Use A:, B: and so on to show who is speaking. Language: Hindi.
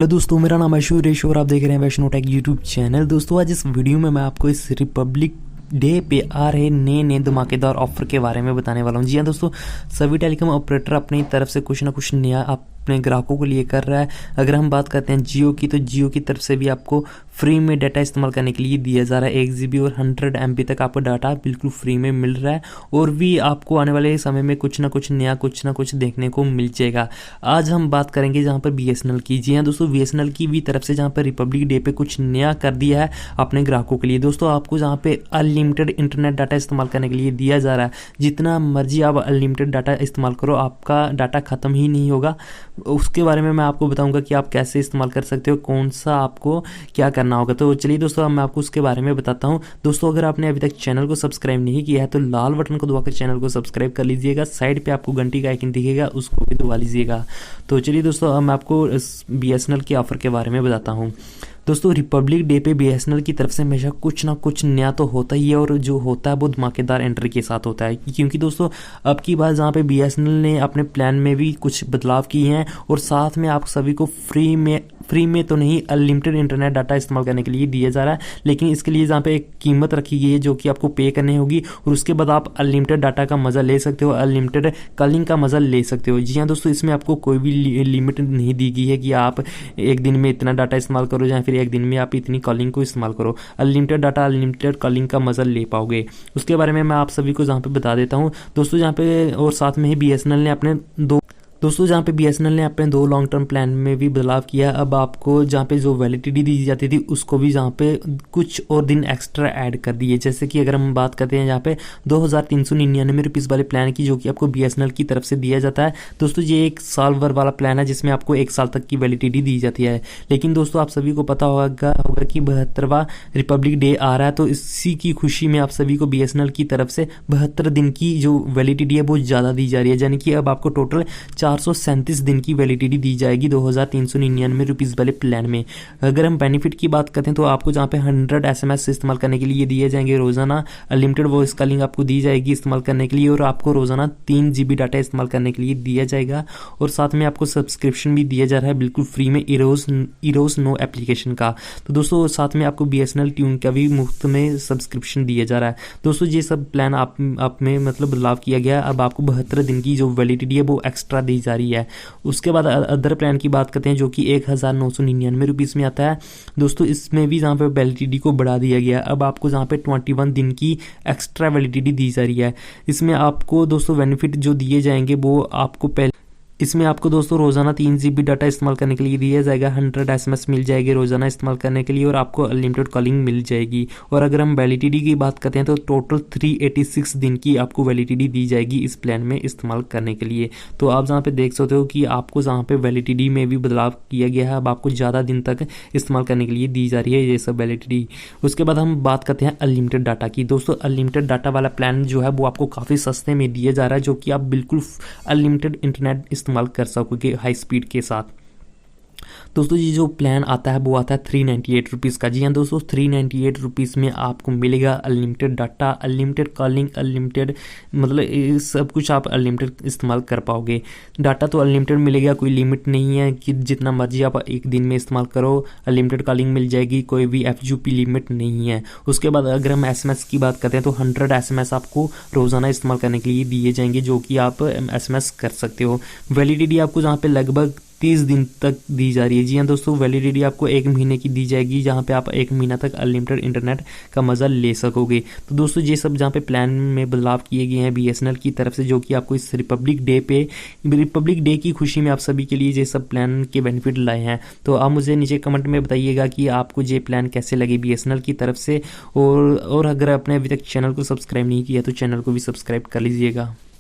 A: हेलो दोस्तों, मेरा नाम है सुरेश और आप देख रहे हैं वैष्णो टेक यूट्यूब चैनल। दोस्तों आज इस वीडियो में मैं आपको इस रिपब्लिक डे पे आ रहे नए धमाकेदार ऑफर के बारे में बताने वाला हूं। जी हाँ दोस्तों, सभी टेलीकॉम ऑपरेटर अपनी तरफ से कुछ ना कुछ नया अपने ग्राहकों के लिए कर रहा है। अगर हम बात करते हैं जियो की, तो जियो की तरफ से भी आपको फ्री में डाटा इस्तेमाल करने के लिए दिया जा रहा है। 1 GB और 100 MB तक आपको डाटा बिल्कुल फ्री में मिल रहा है और भी आपको आने वाले समय में कुछ ना कुछ नया कुछ ना कुछ देखने को मिल जाएगा। आज हम बात करेंगे जहाँ पर BSNL की। जी हाँ दोस्तों, BSNL की भी तरफ से जहाँ पर रिपब्लिक डे पे कुछ नया कर दिया है अपने ग्राहकों के लिए। दोस्तों आपको जहाँ पे अनलिमिटेड इंटरनेट डाटा इस्तेमाल करने के लिए दिया जा रहा है। जितना मर्जी आप अनलिमिटेड डाटा इस्तेमाल करो, आपका डाटा खत्म ही नहीं होगा। उसके बारे में मैं आपको बताऊंगा कि आप कैसे इस्तेमाल कर सकते हो, कौन सा आपको क्या करना होगा। तो चलिए दोस्तों, अब मैं आपको उसके बारे में बताता हूं। दोस्तों अगर आपने अभी तक चैनल को सब्सक्राइब नहीं किया है तो लाल बटन को दबाकर चैनल को सब्सक्राइब कर लीजिएगा। साइड पे आपको घंटी का आइकन दिखेगा, उसको भी दबा लीजिएगा। तो चलिए दोस्तों, अब मैं आपको BSNL के ऑफर के बारे में बताता हूँ। दोस्तों रिपब्लिक डे पे BSNL की तरफ से हमेशा कुछ ना कुछ नया तो होता ही है और जो होता है वो धमाकेदार एंट्री के साथ होता है। क्योंकि दोस्तों अब की बार जहाँ पे BSNL ने अपने प्लान में भी कुछ बदलाव किए हैं और साथ में आप सभी को फ्री में तो नहीं, अनलिमिटेड इंटरनेट डाटा इस्तेमाल करने के लिए दिया जा रहा है। लेकिन इसके लिए जहाँ पे एक कीमत रखी गई है जो कि आपको पे करनी होगी और उसके बाद आप अनलिमिटेड डाटा का मजा ले सकते हो, अनलिमिटेड कॉलिंग का मजा ले सकते हो। जी हाँ दोस्तों, इसमें आपको कोई भी लिमिट नहीं दी गई है कि आप एक दिन में इतना डाटा इस्तेमाल करो या फिर एक दिन में आप इतनी कॉलिंग को इस्तेमाल करो। अनलिमिटेड डाटा अनलिमिटेड कॉलिंग का मजा ले पाओगे। उसके बारे में मैं आप सभी को जहाँ पे बता देता हूँ दोस्तों। जहाँ पे और साथ में ही BSNL ने अपने 2 लॉन्ग टर्म प्लान में भी बदलाव किया। अब आपको जहाँ पे जो वैलिडिटी दी जाती थी उसको भी जहाँ पे कुछ और दिन एक्स्ट्रा ऐड कर दिए। जैसे कि अगर हम बात करते हैं जहाँ पे 2399 रुपीज़ वाले प्लान की, जो कि आपको BSNL की तरफ से दिया जाता है। दोस्तों ये 1 साल भर वाला प्लान है जिसमें आपको 1 साल तक की वैलिडिटी दी जाती है। लेकिन दोस्तों आप सभी को पता होगा कि 72वां रिपब्लिक डे आ रहा है, तो इसी की खुशी में आप सभी को BSNL की तरफ से 72 दिन की जो वैलिडिटी है वो ज़्यादा दी जा रही है। यानी कि अब आपको टोटल 437 दिन की वैलिडिटी दी जाएगी 2399 रुपीज़ वाले प्लान में। अगर हम बेनिफिट की बात करते हैं तो आपको जहाँ पे 100 SMS इस्तेमाल करने के लिए दिए जाएंगे रोजाना, अनलिमिटेड वॉइस कॉलिंग आपको दी जाएगी इस्तेमाल करने के लिए और आपको रोजाना 3 GB डाटा इस्तेमाल करने के लिए दिया जाएगा। और साथ में आपको सब्सक्रिप्शन भी दिया जा रहा है बिल्कुल फ्री में, इरोस नो एप्लीकेशन का। तो दोस्तों साथ में आपको BSNL ट्यून का भी मुफ्त में सब्सक्रिप्शन दिया जा रहा है। दोस्तों ये सब प्लान आप में मतलब बदलाव किया गया। अब आपको 72 दिन की जो वैलिडिटी है वो एक्स्ट्रा दी जा रही है। उसके बाद अदर प्लान की बात करते हैं जो कि 1999 रुपीज़ में आता है। दोस्तों इसमें भी जहाँ पे वैलिडिटी को बढ़ा दिया गया। अब आपको जहाँ पे 21 दिन की एक्स्ट्रा वैलिडिटी दी जा रही है। इसमें आपको दोस्तों बेनिफिट जो दिए जाएंगे वो आपको इसमें आपको दोस्तों रोजाना 3 GB डाटा इस्तेमाल करने के लिए दिया जाएगा, 100 SMS मिल जाएगी रोजाना इस्तेमाल करने के लिए और आपको अनलिमिटेड कॉलिंग मिल जाएगी। और अगर हम वैलिडिटी की बात करते हैं तो टोटल 386 दिन की आपको वैलिडिटी दी जाएगी इस प्लान में इस्तेमाल करने के लिए। तो आप जहाँ पे देख सकते हो कि आपको जहाँ पे वैलिडिटी में भी बदलाव किया गया है। अब आपको ज़्यादा दिन तक इस्तेमाल करने के लिए दी जा रही है ये सब वैलिडिटी। उसके बाद हम बात करते हैं अनलिमिटेड डाटा की। दोस्तों अनलिमिटेड डाटा वाला प्लान जो है वो आपको काफ़ी सस्ते में दिया जा रहा है, जो कि आप बिल्कुल अनलिमिटेड इंटरनेट इस्तेमाल कर सकोगे हाई स्पीड के साथ। दोस्तों ये जो प्लान आता है वो आता है 398 रुपीज़ का। जी हाँ दोस्तों, 398 रुपीज़ में आपको मिलेगा unlimited data, unlimited calling, unlimited मतलब सब कुछ आप अनलिमिटेड इस्तेमाल कर पाओगे। डाटा तो अनलिमिटेड मिलेगा, कोई लिमिट नहीं है कि जितना मर्जी आप एक दिन में इस्तेमाल करो। अनलिमिटेड कॉलिंग मिल जाएगी, कोई भी FGP लिमिट नहीं है। उसके बाद अगर हम SMS की बात करते हैं तो 100 SMS आपको रोज़ाना इस्तेमाल करने के लिए दिए जाएंगे, जो कि आप SMS कर सकते हो। वैलिडिटी आपको जहाँ पे लगभग 30 दिन तक दी जा रही है। जी हाँ दोस्तों, वैलिडिटी आपको 1 महीने की दी जाएगी, जहाँ पे आप 1 महीना तक अनलिमिटेड इंटरनेट का मजा ले सकोगे। तो दोस्तों ये सब जहाँ पे प्लान में बदलाव किए गए हैं BSNL की तरफ से, जो कि आपको इस रिपब्लिक डे की खुशी में आप सभी के लिए ये सब प्लान के बेनिफिट लाए हैं। तो आप मुझे नीचे कमेंट में बताइएगा कि आपको ये प्लान कैसे लगे BSNL की तरफ से। और अगर आपने अभी तक चैनल को सब्सक्राइब नहीं किया तो चैनल को भी सब्सक्राइब कर लीजिएगा।